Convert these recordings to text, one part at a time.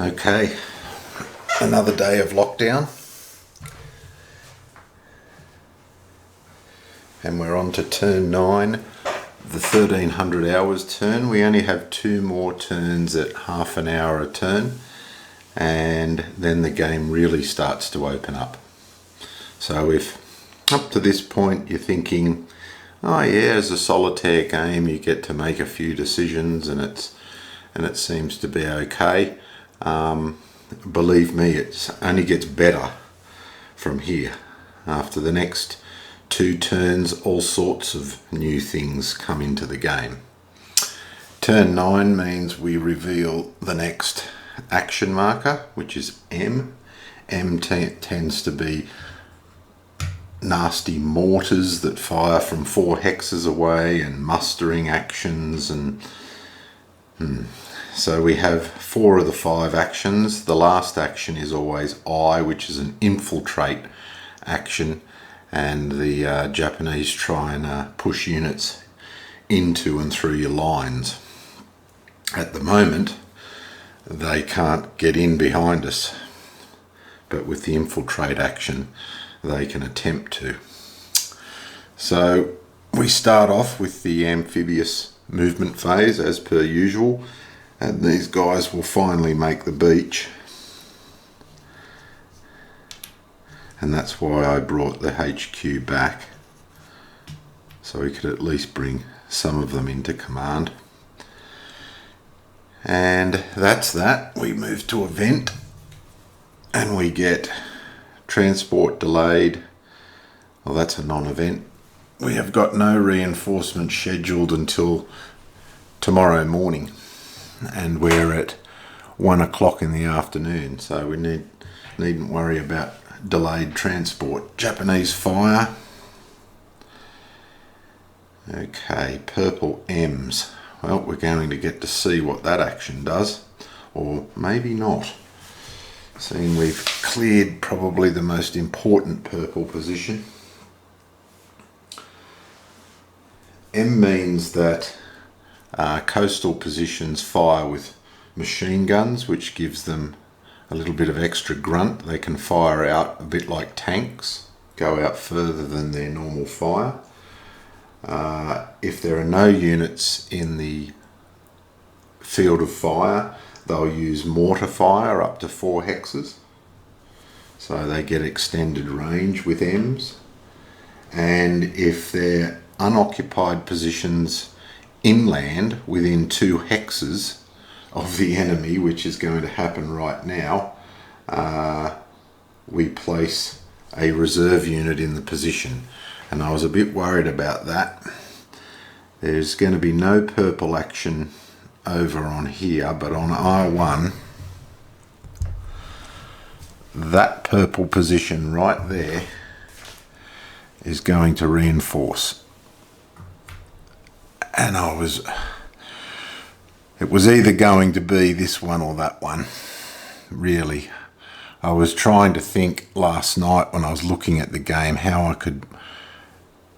Okay, another day of lockdown, and we're on to turn 9, the 1300 hours turn. We only have 2 more turns at half an hour a turn, and then the game really starts to open up. So if up to this point you're thinking, oh yeah, as a solitaire game you get to make a few decisions and it seems to be okay, believe me, it only gets better from here. After the next 2 turns, all sorts of new things come into the game. Turn 9 means we reveal the next action marker, which is M. M tends to be nasty mortars that fire from 4 hexes away and mustering actions, and so we have 4 of the 5 actions. The last action is always I, which is an infiltrate action, and the Japanese try and push units into and through your lines. At the moment they can't get in behind us, but with the infiltrate action they can attempt to. So we start off with the amphibious movement phase as per usual, and these guys will finally make the beach, and that's why I brought the HQ back, so we could at least bring some of them into command. And that's that. We move to event and we get transport delayed. Well, that's a non-event. We have got no reinforcement scheduled until tomorrow morning, and we're at 1 o'clock in the afternoon, so we needn't worry about delayed transport. Japanese fire. Okay, purple M's. Well, we're going to get to see what that action does, or maybe not, seeing we've cleared probably the most important purple position. M means that coastal positions fire with machine guns, which gives them a little bit of extra grunt. They can fire out a bit like tanks, go out further than their normal fire. If there are no units in the field of fire, they'll use mortar fire up to 4 hexes, so they get extended range with M's. And if they're unoccupied positions inland within 2 hexes of the enemy, which is going to happen right now, we place a reserve unit in the position. And I was a bit worried about that. There's going to be no purple action over on here, but on I1, that purple position right there is going to reinforce. And it was either going to be this one or that one, really. I was trying to think last night when I was looking at the game how I could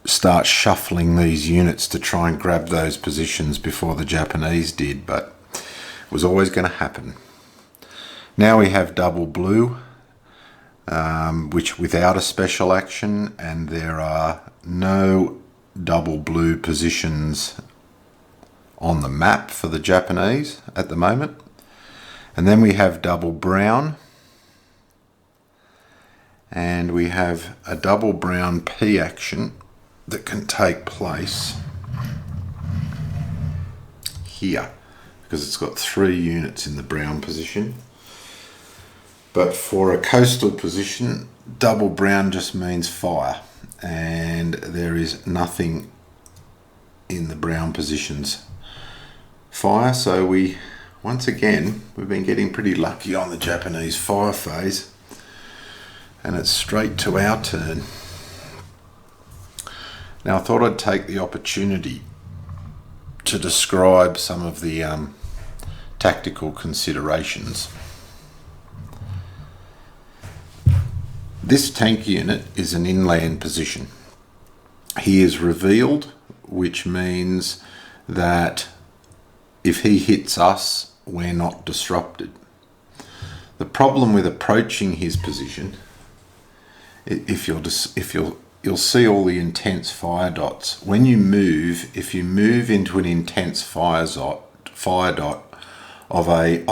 start shuffling these units to try and grab those positions before the Japanese did, but it was always going to happen. Now we have double blue, which without a special action, and there are no double blue positions on the map for the Japanese at the moment. And then we have double brown, and we have a double brown P action that can take place here, because it's got 3 units in the brown position. But for a coastal position, double brown just means fire, and there is nothing in the brown positions fire. So we've been getting pretty lucky on the Japanese fire phase, and it's straight to our turn. Now I thought I'd take the opportunity to describe some of the tactical considerations. This tank unit is an inland position. He is revealed, which means that if he hits us, we're not disrupted. The problem with approaching his position, you'll see all the intense fire dots. When you move, if you move into an intense fire dot of a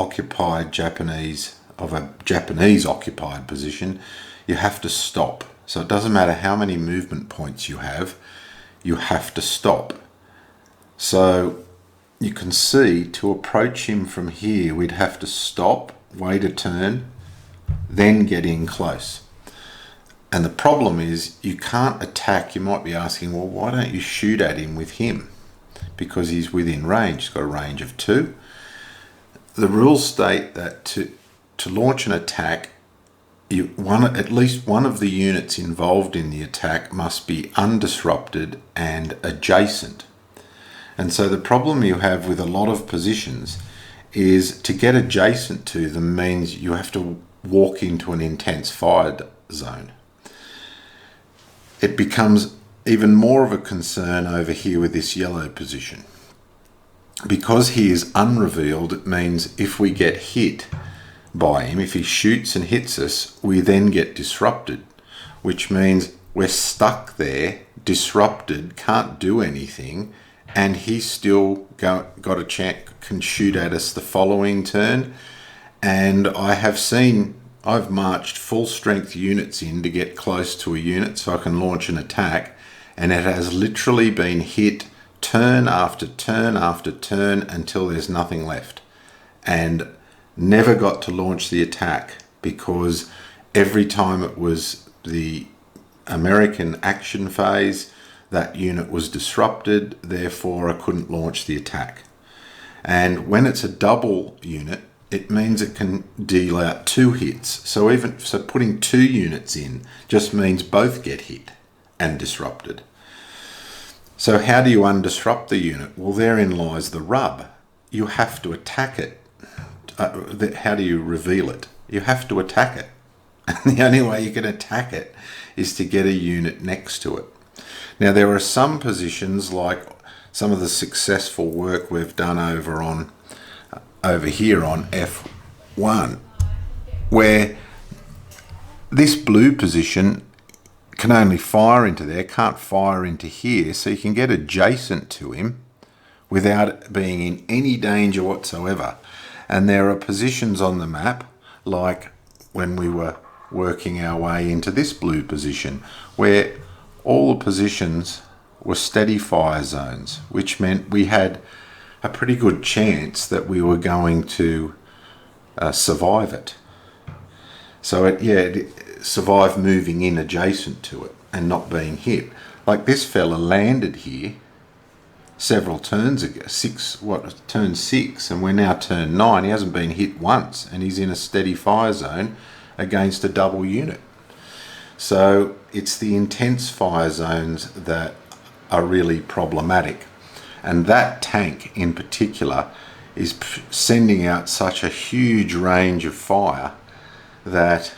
Japanese occupied position, you have to stop. So it doesn't matter how many movement points you have to stop. So you can see, to approach him from here, we'd have to stop, wait a turn, then get in close. And the problem is you can't attack. You might be asking, well, why don't you shoot at him with him? Because he's within range. He's got a range of 2. The rules state that to launch an attack, at least one of the units involved in the attack must be undisrupted and adjacent. And so the problem you have with a lot of positions is to get adjacent to them means you have to walk into an intense fire zone. It becomes even more of a concern over here with this yellow position. Because he is unrevealed, it means if we get hit by him, if he shoots and hits us, we then get disrupted, which means we're stuck there, disrupted, can't do anything, and he's still got a chance, can shoot at us the following turn. And I've marched full strength units in to get close to a unit so I can launch an attack, and it has literally been hit turn after turn after turn until there's nothing left, and never got to launch the attack because every time it was the American action phase, that unit was disrupted, therefore I couldn't launch the attack. And when it's a double unit, it means it can deal out 2 hits. So putting 2 units in just means both get hit and disrupted. So how do you undisrupt the unit? Well, therein lies the rub. You have to attack it. How do you reveal it? You have to attack it. And the only way you can attack it is to get a unit next to it. Now, there are some positions, like some of the successful work we've done over here on F1, where this blue position can only fire into there, can't fire into here, so you can get adjacent to him without being in any danger whatsoever. And there are positions on the map, like when we were working our way into this blue position, where all the positions were steady fire zones, which meant we had a pretty good chance that we were going to survive it. So it survived moving in adjacent to it and not being hit. Like this fella landed here several turns ago, turn 6, and we're now turn 9. He hasn't been hit once, and he's in a steady fire zone against a double unit. So it's the intense fire zones that are really problematic. And that tank in particular is sending out such a huge range of fire that,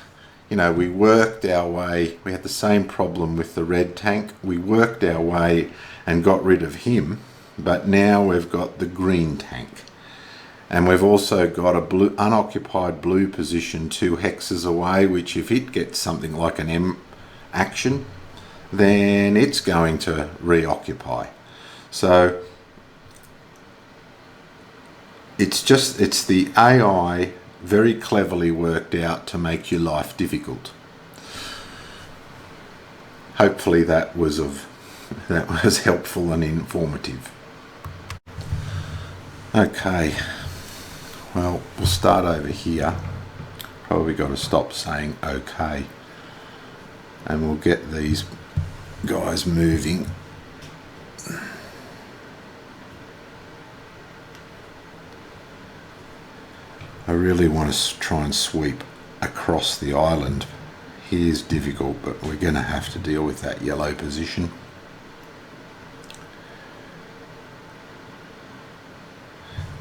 we worked our way. We had the same problem with the red tank. We worked our way and got rid of him, but now we've got the green tank. And we've also got a unoccupied blue position 2 hexes away, which if it gets something like an M action, then it's going to reoccupy. So it's the AI very cleverly worked out to make your life difficult. Hopefully that was helpful and informative. Okay, well, we'll start over here. Probably got to stop saying okay, and we'll get these guys moving. I really want to try and sweep across the island. Here's difficult, but we're going to have to deal with that yellow position.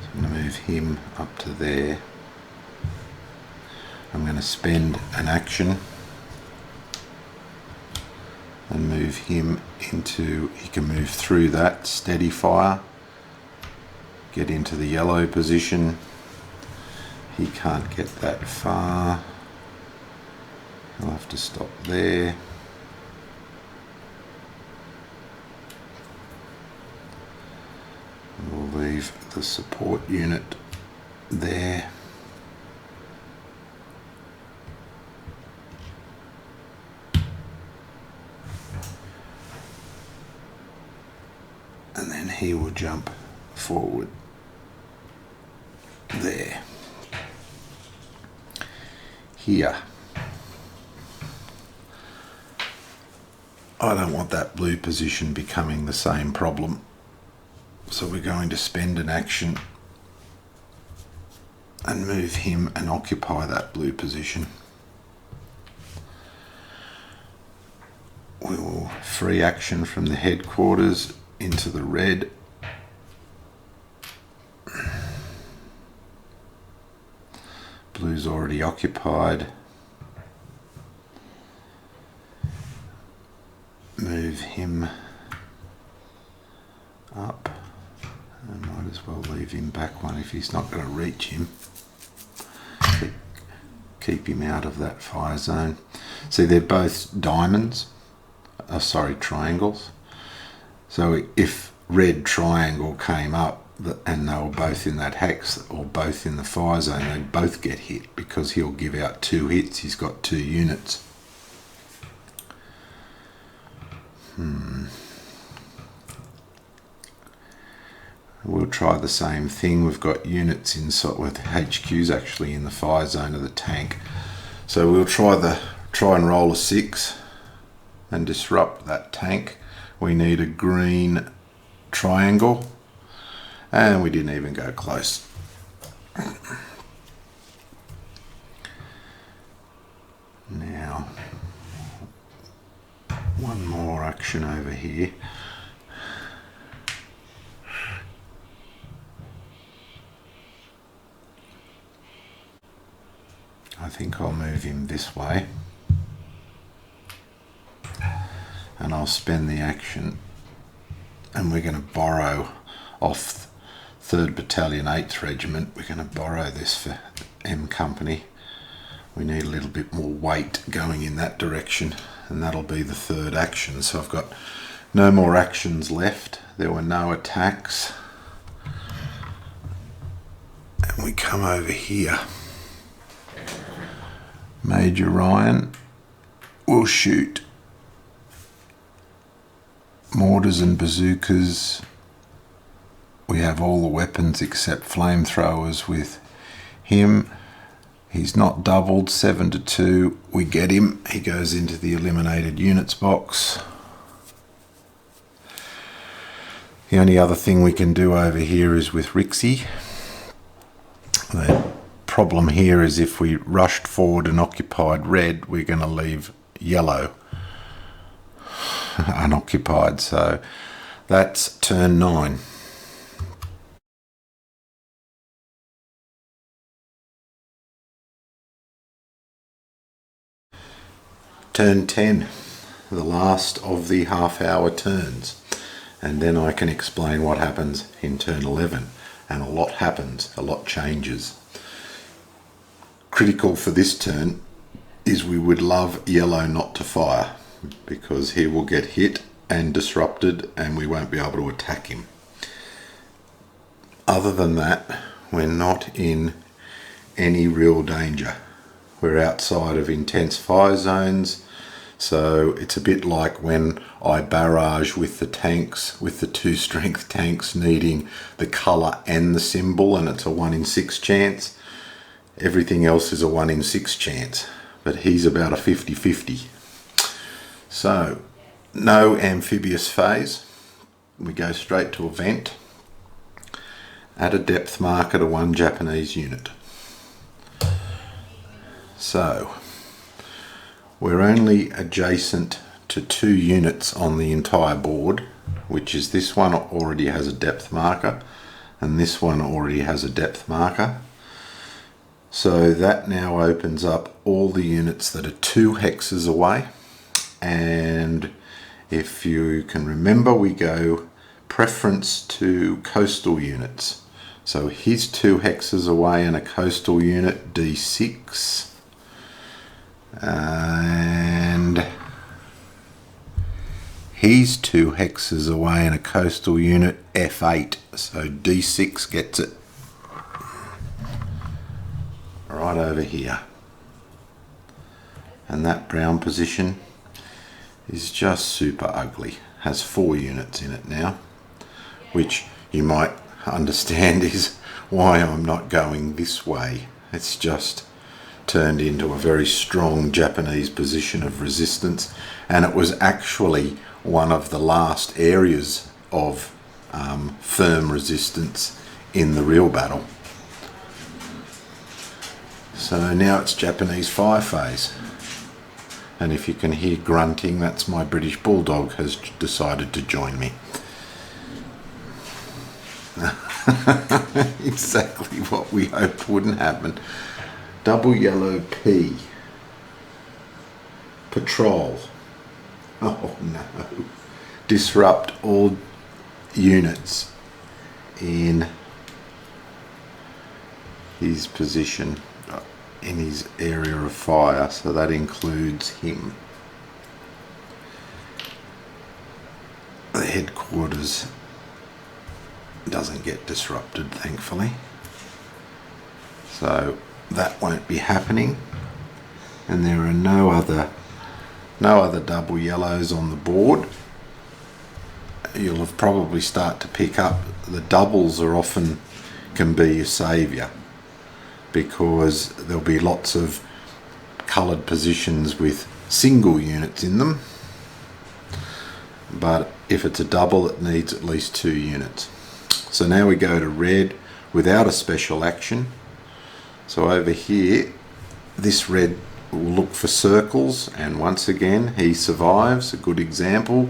So I'm going to move him up to there. I'm going to spend an action and move him into, he can move through that steady fire, get into the yellow position. He can't get that far. I'll have to stop there. We'll leave the support unit there. And then he will jump forward there. Here. I don't want that blue position becoming the same problem. So we're going to spend an action and move him and occupy that blue position. We will free action from the headquarters into the red. Blue's already occupied. Move him up. I might as well leave him back one if he's not going to reach him. Keep him out of that fire zone. See, they're both diamonds. Triangles. So if red triangle came up and they were both in that hex or both in the fire zone, they'd both get hit because he'll give out 2 hits. He's got 2 units. We'll try the same thing. We've got units inside with HQs actually in the fire zone of the tank. So we'll try and roll a 6 and disrupt that tank. We need a green triangle, and we didn't even go close. Now, one more action over here. I think I'll move him this way, and I'll spend the action, and we're going to borrow off 3rd Battalion 8th Regiment. We're going to borrow this for M Company. We need a little bit more weight going in that direction, and that'll be the 3rd action. So I've got no more actions left. There were no attacks. And we come over here. Major Ryan will shoot mortars and bazookas. We have all the weapons except flamethrowers with him. He's not doubled, 7-2. We get him. He goes into the eliminated units box. The only other thing we can do over here is with Rixie. The problem here is if we rushed forward and occupied red, we're going to leave yellow unoccupied. So that's turn 9. Turn 10, the last of the half-hour turns, and then I can explain what happens in turn 11. And a lot happens, a lot changes. Critical for this turn is we would love yellow not to fire, because he will get hit and disrupted and we won't be able to attack him. Other than that, we're not in any real danger. We're outside of intense fire zones, so it's a bit like when I barrage with the tanks, with the 2 strength tanks needing the colour and the symbol, and it's a 1 in 6 chance. Everything else is a 1 in 6 chance, but he's about a 50-50. So, no amphibious phase. We go straight to event. Add a depth marker to 1 Japanese unit. So, we're only adjacent to 2 units on the entire board, which is this one already has a depth marker, and this one already has a depth marker. So that now opens up all the units that are 2 hexes away. And if you can remember, we go preference to coastal units. So he's 2 hexes away in a coastal unit, D6. And he's 2 hexes away in a coastal unit, F8. So D6 gets it right over here. And that brown position is just super ugly. Has 4 units in it now, which you might understand is why I'm not going this way. It's just turned into a very strong Japanese position of resistance, and it was actually one of the last areas of firm resistance in the real battle. So now it's Japanese fire phase. And if you can hear grunting, that's my British Bulldog has decided to join me. Exactly what we hoped wouldn't happen. Double yellow P. Patrol. Oh no. Disrupt all units in his position, in his area of fire, so that includes him. The headquarters doesn't get disrupted, thankfully, so that won't be happening. And there are no other double yellows on the board. You'll have probably start to pick up the doubles are often can be your saviour, because there'll be lots of coloured positions with single units in them, but if it's a double it needs at least 2 units. So now we go to red without a special action. So over here this red will look for circles, and once again he survives, a good example.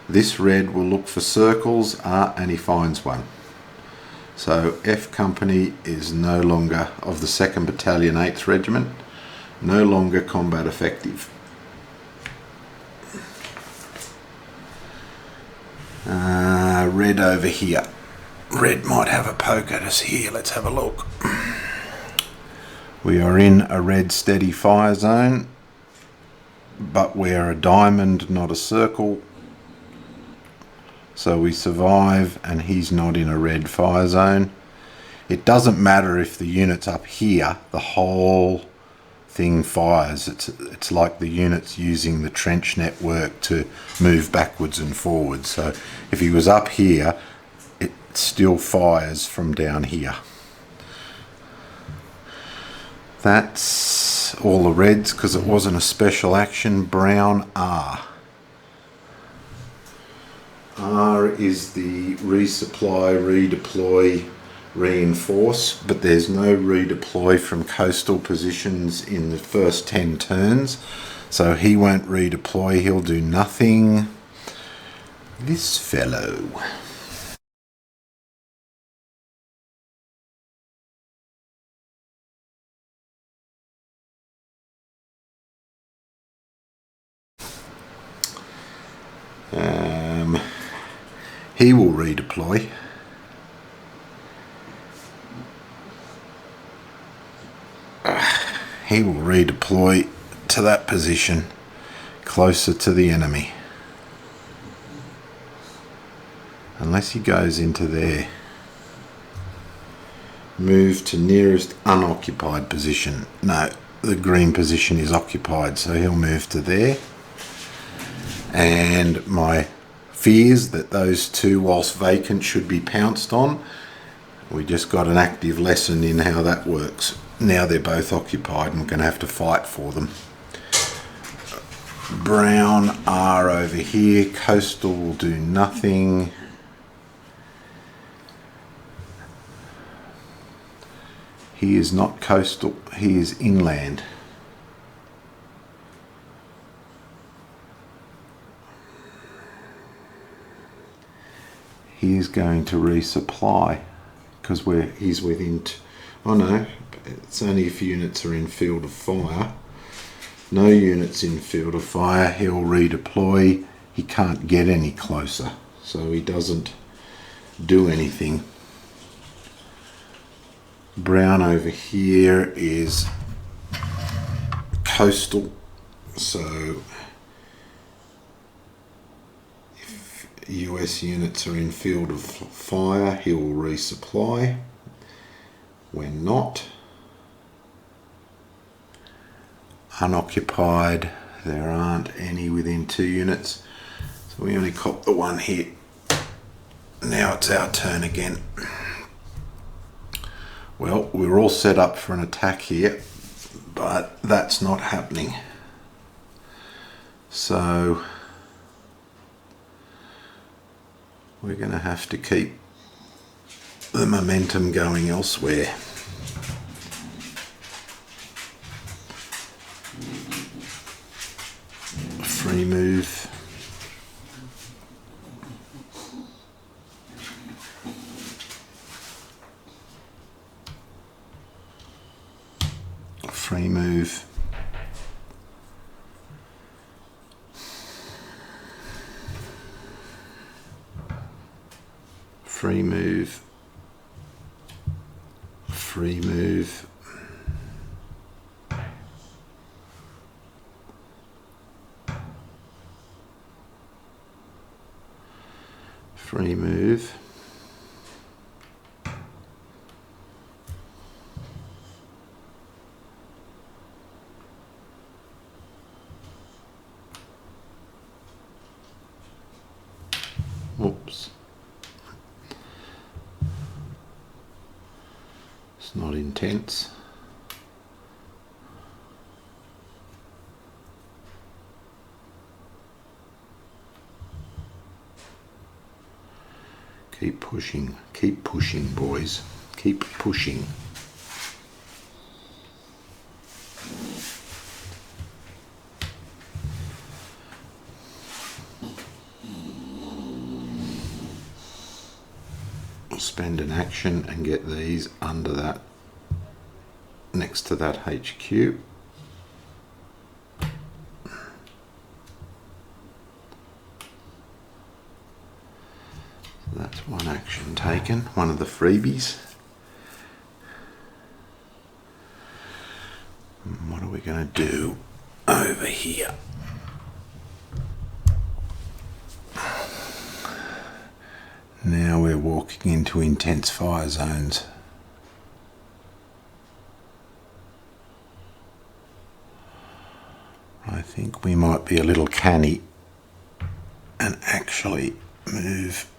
This red will look for circles, and he finds one. So F Company is no longer, of the 2nd Battalion 8th Regiment, no longer combat effective. Red over here. Red might have a poke at us here. Let's have a look. We are in a red steady fire zone, but we're a diamond, not a circle. So we survive, and he's not in a red fire zone. It doesn't matter if the unit's up here, the whole thing fires. It's like the unit's using the trench network to move backwards and forwards. So if he was up here, it still fires from down here. That's all the reds because it wasn't a special action. Brown R. R is the resupply, redeploy, reinforce, but there's no redeploy from coastal positions in the first 10 turns, so he won't redeploy, he'll do nothing. This fellow. He will redeploy. He will redeploy to that position closer to the enemy. Unless he goes into there. Move to nearest unoccupied position. No, the green position is occupied, so he'll move to there. And my fears that those two, whilst vacant, should be pounced on. We just got an active lesson in how that works. Now they're both occupied and we're going to have to fight for them. Brown R over here. Coastal will do nothing. He is not coastal, he is inland. He is going to resupply because he's within. Oh no, it's only if units are in field of fire. No units in field of fire. He'll redeploy. He can't get any closer, so he doesn't do anything. Brown over here is coastal, so if US units are in field of fire, he will resupply. When not, unoccupied, there aren't any within 2 units, so we only cop the one hit. Now it's our turn again. Well, we're all set up for an attack here, but that's not happening. So we're going to have to keep the momentum going elsewhere. Free move. Free move. Free move. Free move. Free move. Oops. It's not intense. Keep pushing, boys. Keep pushing. Spend an action and get these under that, next to that HQ. That's one action taken, one of the freebies. What are we going to do over here? Now we're walking into intense fire zones. I think we might be a little canny and actually move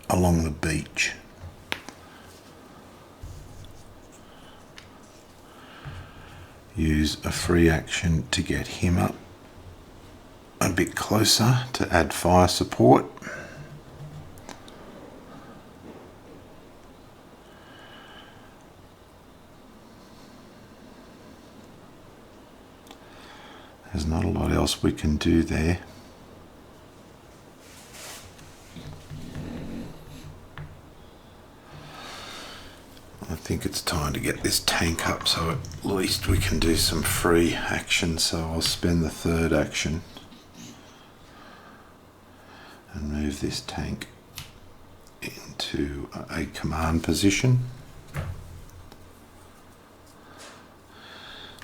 along the beach. Use a free action to get him up a bit closer to add fire support. There's not a lot else we can do there. I think it's time to get this tank up so at least we can do some free action. So I'll spend the 3rd action and move this tank into a command position.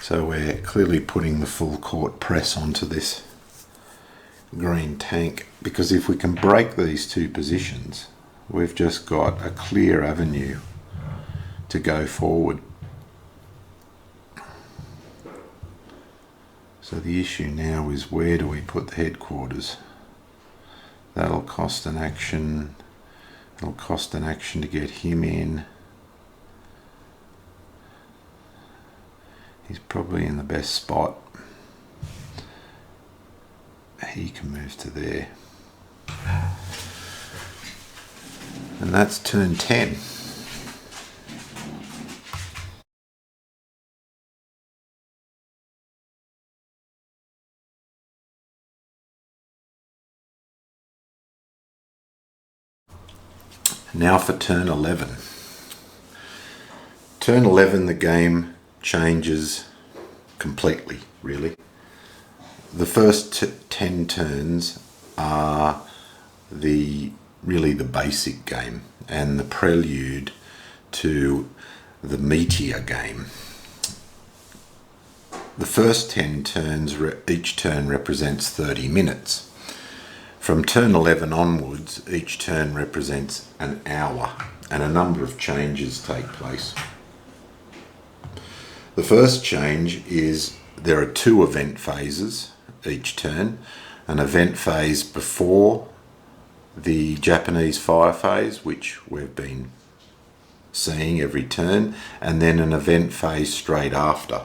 So we're clearly putting the full court press onto this green tank, because if we can break these 2 positions, we've just got a clear avenue to go forward. So the issue now is, where do we put the headquarters? That'll cost an action. It'll cost an action to get him in. He's probably in the best spot. He can move to there. And that's turn 10. Now for turn 11. Turn 11, the game changes completely, really. The first 10 turns are really the basic game and the prelude to the meteor game. The first 10 turns, each turn represents 30 minutes. From turn 11 onwards, each turn represents an hour, and a number of changes take place. The first change is there are 2 event phases each turn. An event phase before the Japanese fire phase, which we've been seeing every turn, and then an event phase straight after.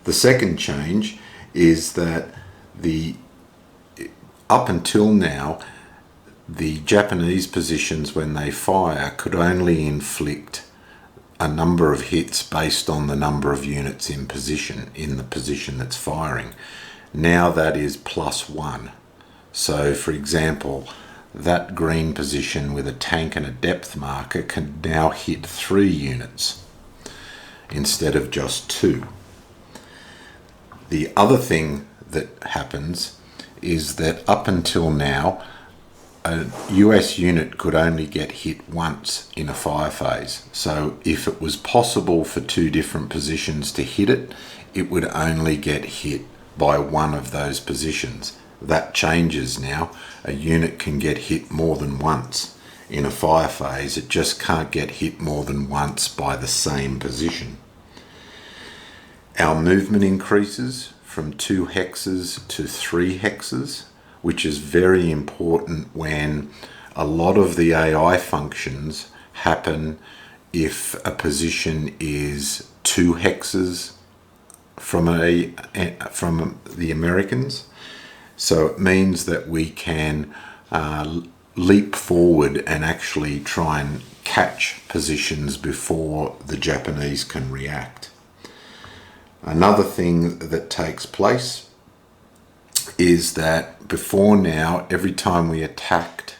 The second change is that up until now, the Japanese positions when they fire could only inflict a number of hits based on the number of units in position, in the position that's firing. Now that is +1. So for example, that green position with a tank and a depth marker can now hit 3 units instead of just 2. The other thing that happens is that up until now, a US unit could only get hit once in a fire phase. So if it was possible for 2 different positions to hit it, it would only get hit by one of those positions. That changes now. A unit can get hit more than once in a fire phase. It just can't get hit more than once by the same position. Our movement increases from 2 hexes to 3 hexes, which is very important when a lot of the AI functions happen if a position is 2 hexes from the Americans. So it means that we can leap forward and actually try and catch positions before the Japanese can react. Another thing that takes place is that before now, every time we attacked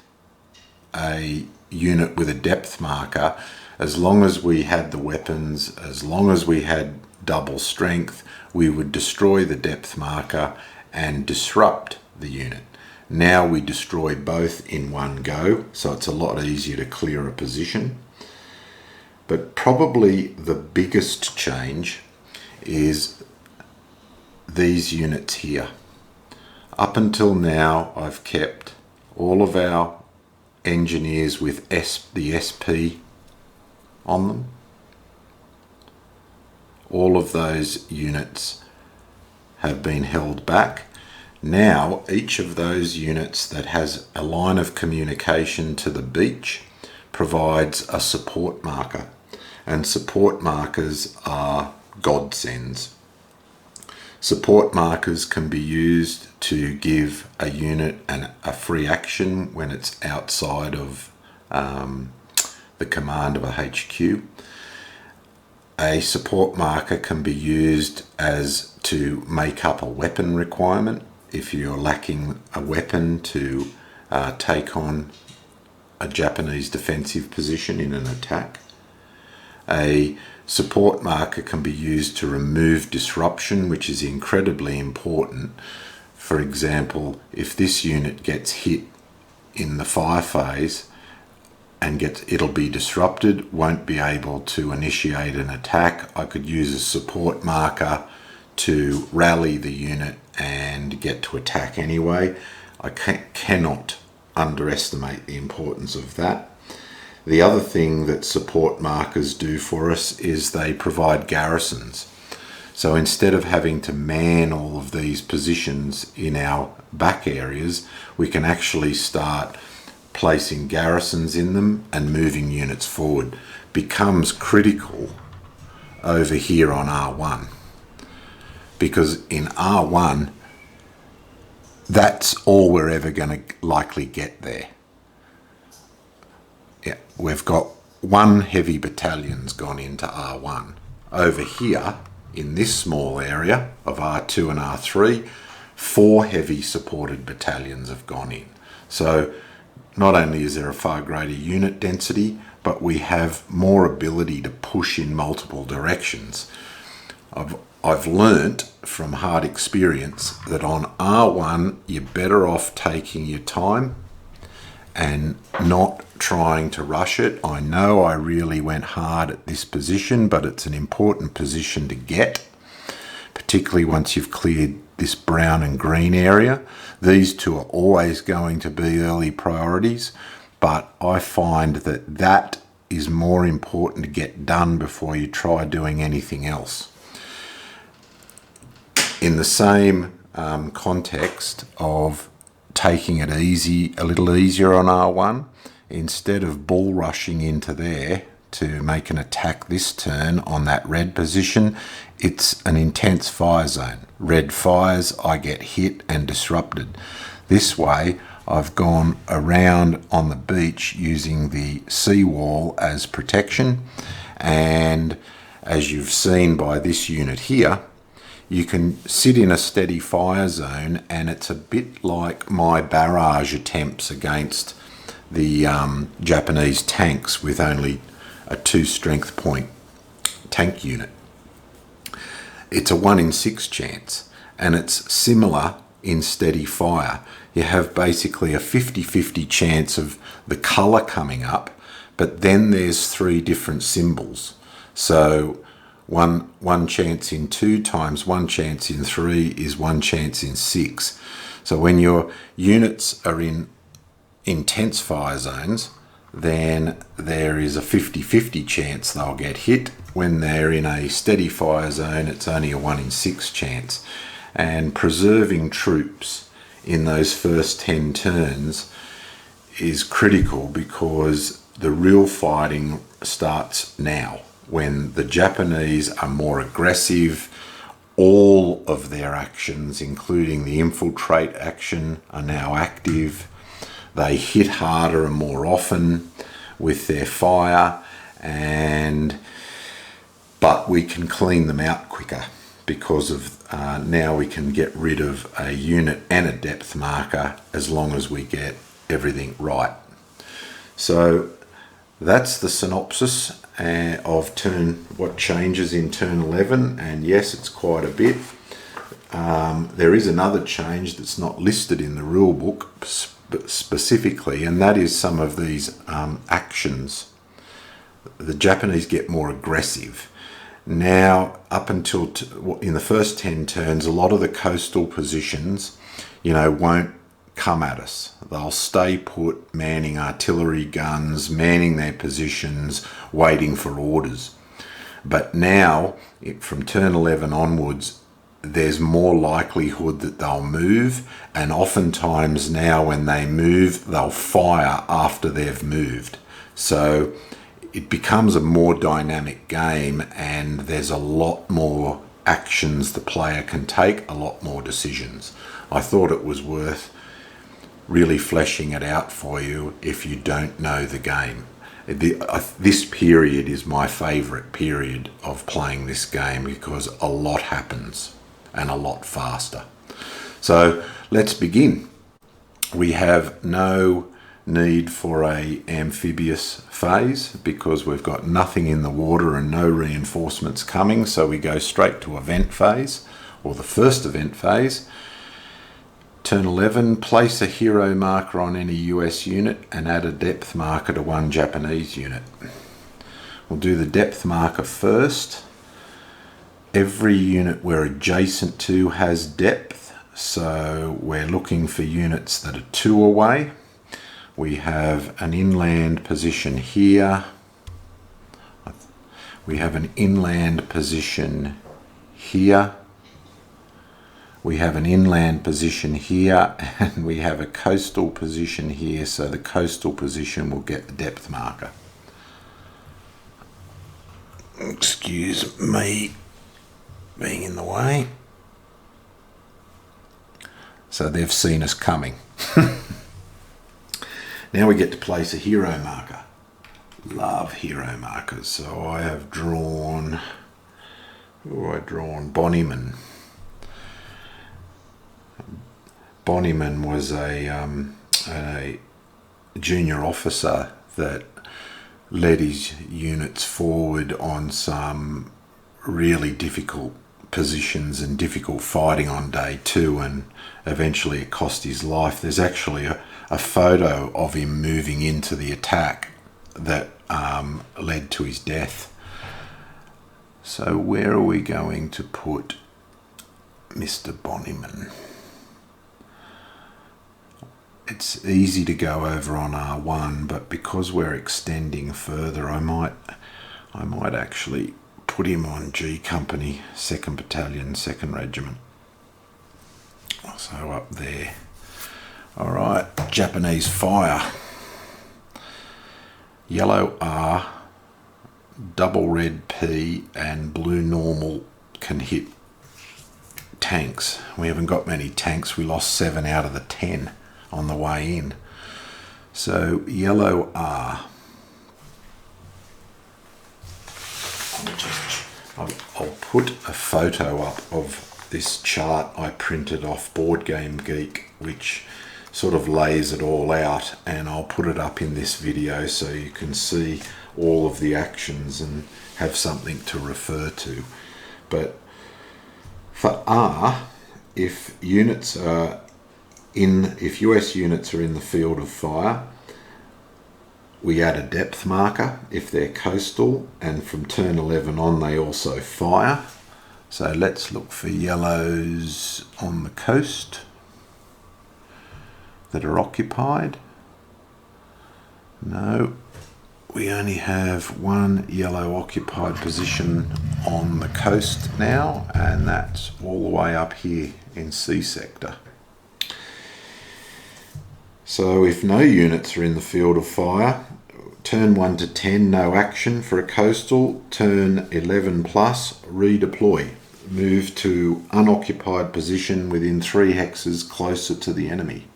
a unit with a depth marker, as long as we had the weapons, as long as we had double strength, we would destroy the depth marker and disrupt the unit. Now we destroy both in one go, so it's a lot easier to clear a position. But probably the biggest change is these units here. Up until now, I've kept all of our engineers with the SP on them. All of those units have been held back. Now, each of those units that has a line of communication to the beach provides a support marker, and support markers are godsends. Support markers can be used to give a unit a free action when it's outside of the command of a HQ. A support marker can be used as to make up a weapon requirement if you're lacking a weapon to take on a Japanese defensive position in an attack. A support marker can be used to remove disruption, which is incredibly important. For example, if this unit gets hit in the fire phase and it'll be disrupted, won't be able to initiate an attack, I could use a support marker to rally the unit and get to attack anyway. I cannot underestimate the importance of that. The other thing that support markers do for us is they provide garrisons. So instead of having to man all of these positions in our back areas, we can actually start placing garrisons in them and moving units forward. Becomes critical over here on R1, because in R1, that's all we're ever going to likely get there. Yeah, we've got 1 heavy battalion's gone into R1. Over here, in this small area of R2 and R3, 4 heavy supported battalions have gone in. So not only is there a far greater unit density, but we have more ability to push in multiple directions. I've learnt from hard experience that on R1, you're better off taking your time and not trying to rush it. I know I really went hard at this position, but it's an important position to get, particularly once you've cleared this brown and green area. These two are always going to be early priorities, but I find that that is more important to get done before you try doing anything else. In the same context of taking it easy, a little easier on R1, instead of bull rushing into there to make an attack this turn on that red position, it's an intense fire zone. Red fires, I get hit and disrupted. This way, I've gone around on the beach using the seawall as protection, and as you've seen by this unit here, you can sit in a steady fire zone, and it's a bit like my barrage attempts against the Japanese tanks with only a 2 strength point tank unit. It's a 1 in 6 chance, and it's similar in steady fire. You have basically a 50-50 chance of the colour coming up, but then there's 3 different symbols. So one chance in 2 times 1 chance in 3 is 1 chance in 6. So when your units are in intense fire zones, then there is a 50-50 chance they'll get hit. When they're in a steady fire zone, it's only a 1 in 6 chance. And preserving troops in those first 10 turns is critical, because the real fighting starts now. When the Japanese are more aggressive, all of their actions, including the infiltrate action, are now active. They hit harder and more often with their fire, but we can clean them out quicker because of now we can get rid of a unit and a depth marker as long as we get everything right. So that's the synopsis of what changes in turn 11, and yes, it's quite a bit. There is another change that's not listed in the rule book specifically, and that is some of these actions. The Japanese get more aggressive. Now, up until in the first 10 turns, a lot of the coastal positions, won't come at us. They'll stay put, manning artillery guns, manning their positions, waiting for orders. But now, from turn 11 onwards, there's more likelihood that they'll move, and oftentimes now when they move, they'll fire after they've moved. So it becomes a more dynamic game, and there's a lot more actions the player can take, a lot more decisions. I thought it was worth really fleshing it out for you if you don't know the game. This period is my favourite period of playing this game because a lot happens and a lot faster. So let's begin. We have no need for a amphibious phase because we've got nothing in the water and no reinforcements coming, so we go straight to event phase, or the first event phase. Turn 11, place a hero marker on any US unit and add a depth marker to one Japanese unit. We'll do the depth marker first. Every unit we're adjacent to has depth, so we're looking for units that are 2 away. We have an inland position here. We have an inland position here. We have an inland position here, and we have a coastal position here, so the coastal position will get the depth marker. Excuse me being in the way. So they've seen us coming. Now we get to place a hero marker. Love hero markers. So I have drawn, Bonnyman. Bonnyman was a junior officer that led his units forward on some really difficult positions and difficult fighting on day 2, and eventually it cost his life. There's actually a photo of him moving into the attack that led to his death. So where are we going to put Mr. Bonnyman? It's easy to go over on R1, but because we're extending further, I might actually put him on G Company, 2nd Battalion, 2nd Regiment. So up there. Alright, Japanese fire. Yellow R, double red P, and blue normal can hit tanks. We haven't got many tanks. We lost 7 out of the 10 on the way in. So yellow R. I'll put a photo up of this chart I printed off Board Game Geek, which sort of lays it all out, and I'll put it up in this video so you can see all of the actions and have something to refer to. But for R, if US units are in the field of fire, we add a depth marker if they're coastal, and from turn 11 on they also fire. So let's look for yellows on the coast that are occupied. No, we only have one yellow occupied position on the coast now, and that's all the way up here in C sector. So if no units are in the field of fire, turn 1 to 10, no action for a coastal. Turn 11 plus, redeploy. Move to unoccupied position within 3 hexes closer to the enemy.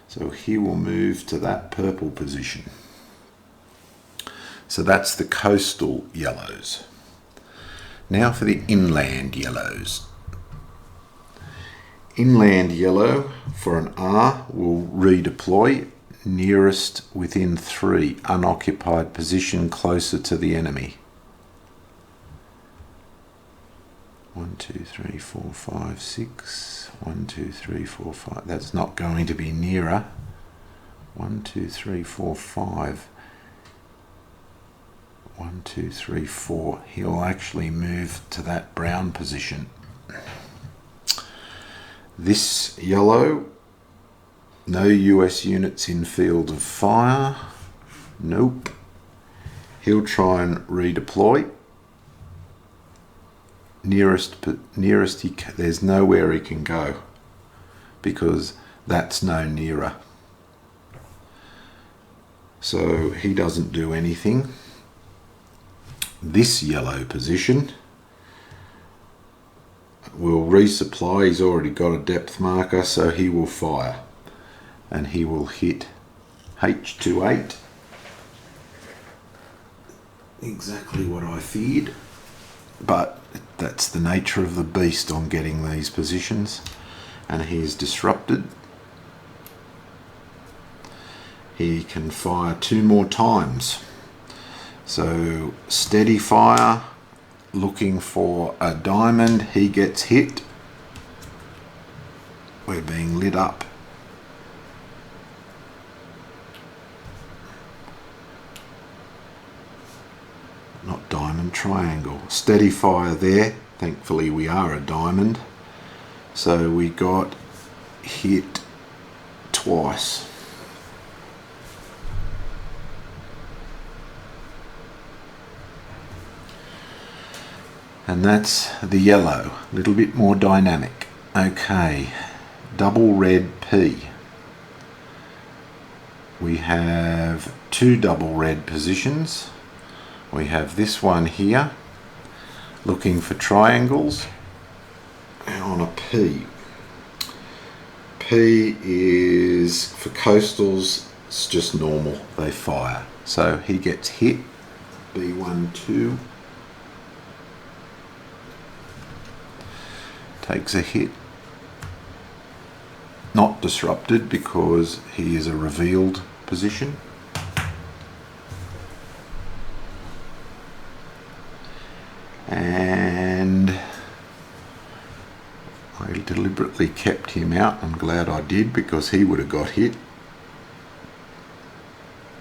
So he will move to that purple position. So that's the coastal yellows. Now for the inland yellows. Inland yellow for an R will redeploy nearest within 3 unoccupied position closer to the enemy. 1, 2, 3, 4, 5, 6. 1, 2, 3, 4, 5. That's not going to be nearer. 1, 2, 3, 4, 5. 1, 2, 3, 4. He'll actually move to that brown position. This yellow, no US units in field of fire. Nope. He'll try and redeploy. There's nowhere he can go because that's no nearer. So he doesn't do anything. This yellow position will resupply. He's already got a depth marker, so he will fire, and he will hit H28. Exactly what I feared, but that's the nature of the beast on getting these positions. And he is disrupted. He can fire 2 more times. So steady fire, looking for a diamond. He gets hit. We're being lit up. Not diamond, triangle. Steady fire there. Thankfully we are a diamond. So we got hit twice. And that's the yellow, a little bit more dynamic. Okay, double red P. We have 2 double red positions. We have this one here, looking for triangles, on a P. P is, for coastals, it's just normal, they fire. So he gets hit, B1, 2. Takes a hit. Not disrupted because he is a revealed position. And deliberately kept him out. I'm glad I did, because he would have got hit.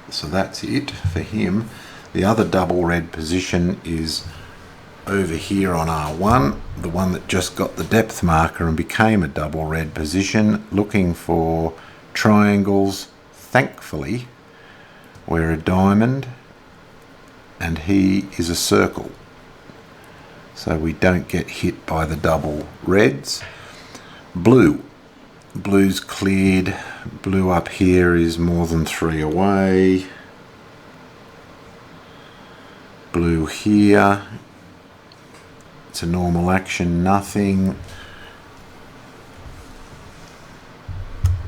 So that's it for him. The other double red position is over here on R1, the one that just got the depth marker and became a double red position, looking for triangles. Thankfully, we're a diamond and he is a circle, so we don't get hit by the double reds. Blue's cleared. Blue up here is more than 3 away. Blue here, it's a normal action, nothing.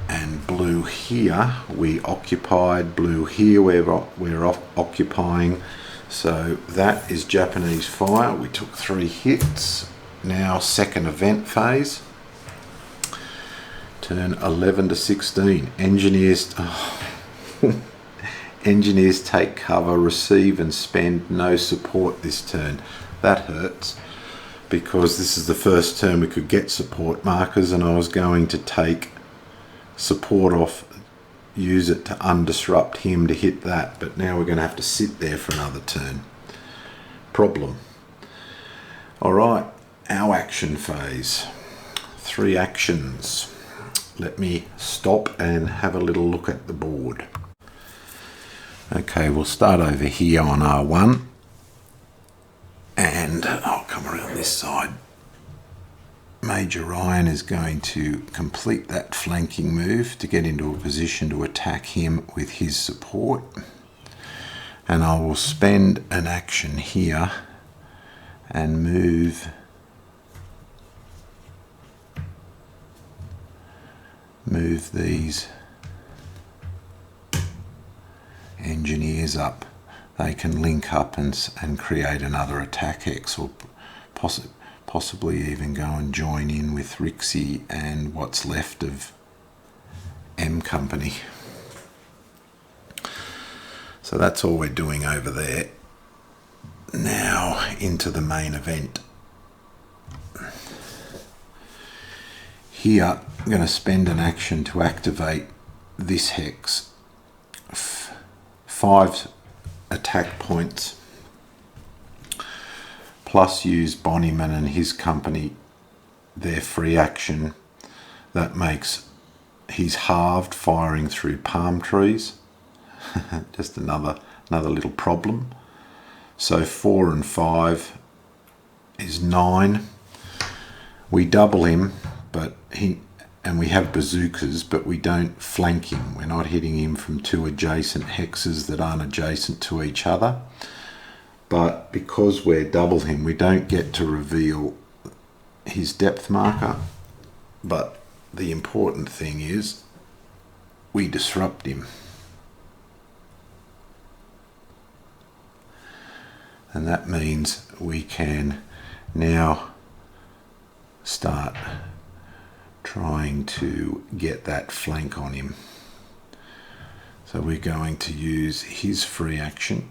And blue here, we occupied. Blue here, we're occupying. So that is Japanese fire. We took 3 hits. Now second event phase. Turn 11 to 16. Engineers. Engineers take cover, receive and spend no support this turn. That hurts, because this is the first turn we could get support markers, and I was going to take support off, use it to undisrupt him to hit that, but now we're going to have to sit there for another turn. Problem. Alright, our action phase. 3 actions. Let me stop and have a little look at the board. Okay, we'll start over here on R1, and I'll come around this side. Major Ryan is going to complete that flanking move to get into a position to attack him with his support, and I will spend an action here and move these engineers up. They can link up and create another attack hex, or possibly even go and join in with Rixie and what's left of M Company. So that's all we're doing over there. Now into the main event. Here I'm going to spend an action to activate this hex. 5 attack points, plus use Bonnyman and his company, their free action. That makes he's halved firing through palm trees. Just another little problem. So 4 and 5 is 9. We double him, and we have bazookas, but we don't flank him. We're not hitting him from 2 adjacent hexes that aren't adjacent to each other. But because we're double him, we don't get to reveal his depth marker. But the important thing is we disrupt him. And that means we can now start trying to get that flank on him. So we're going to use his free action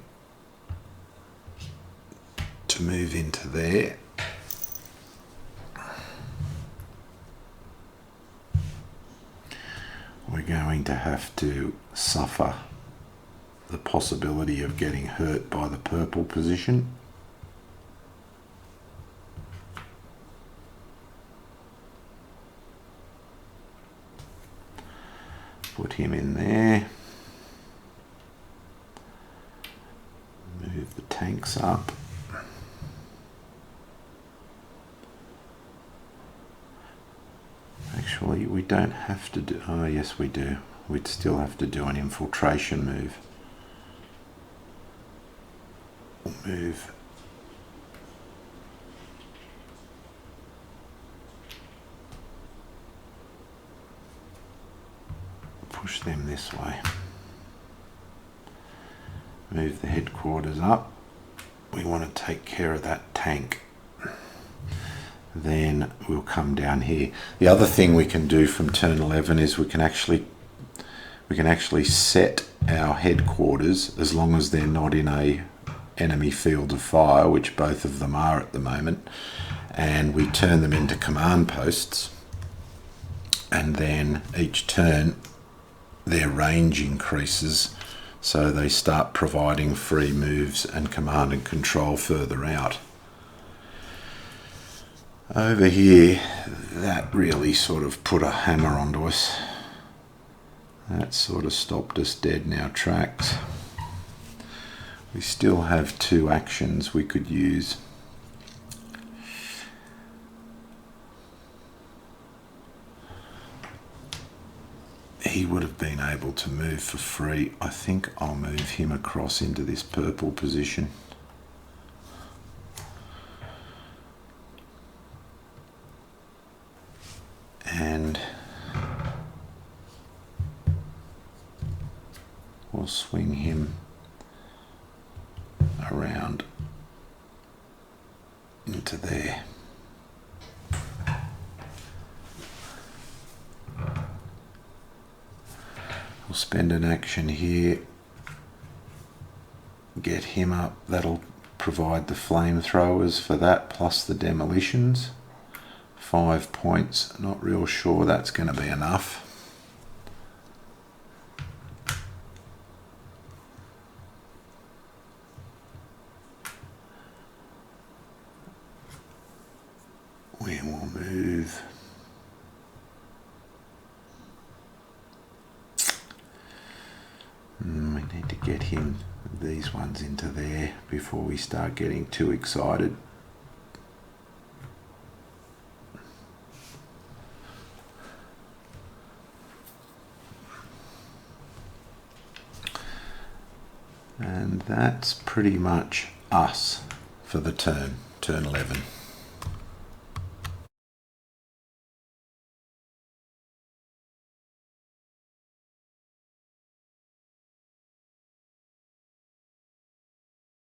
to move into there. We're going to have to suffer the possibility of getting hurt by the purple position. Put him in there. Move the tanks up. Actually, we don't have to do... Oh, yes, we do. We'd still have to do an infiltration move. We'll move... Push them this way. Move the headquarters up. We want to take care of that tank. Then we'll come down here. The other thing we can do from turn 11 is we can actually set our headquarters, as long as they're not in a enemy field of fire, which both of them are at the moment, and we turn them into command posts. and then each turn their range increases, so they start providing free moves and command and control further out. Over here, that really sort of put a hammer onto us. That sort of stopped us dead in our tracks. We still have two actions we could use. He would have been able to move for free. I think I'll move him across into this purple position. And we'll swing him around into there. We'll spend an action here, get him up. That'll provide the flamethrowers for that, plus the demolitions. 5 points, not real sure that's going to be enough. We will move. We need to get him, these ones, into there before we start getting too excited. And that's pretty much us for the turn 11.